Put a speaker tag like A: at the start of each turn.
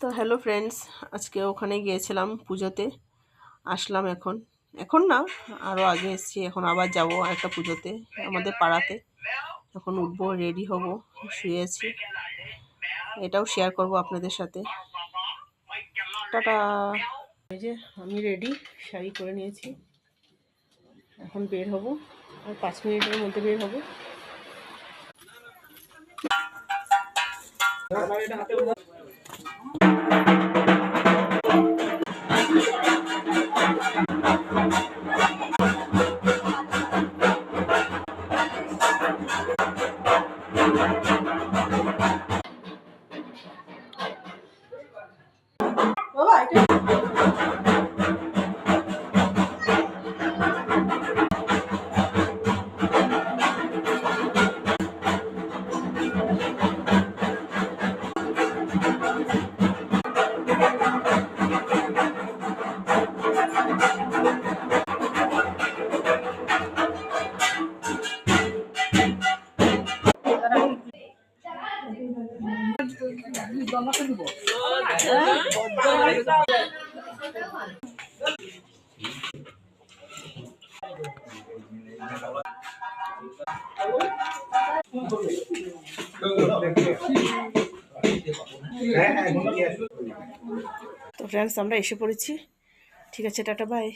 A: তো hello friends, আজকে ওখানে গিয়েছিলাম পুজোতে। আসলাম এখন। এখন না, আরও আগে এসেছি। এখন আবার যাব একটা পুজোতে আমাদের পাড়াতে। এখন উঠবো, রেডি হব, শুয়েছি। এটাও শেয়ার করব আপনাদের সাথে। টাটা। এই যে আমি রেডি, শাড়ি করে নিয়েছি। এখন বের হব, আর 5 মিনিটের মধ্যে বের হব। তো ফ্রেন্ডস, আমরা এসে পড়েছি। ঠিক আছে, টাটা, বাই।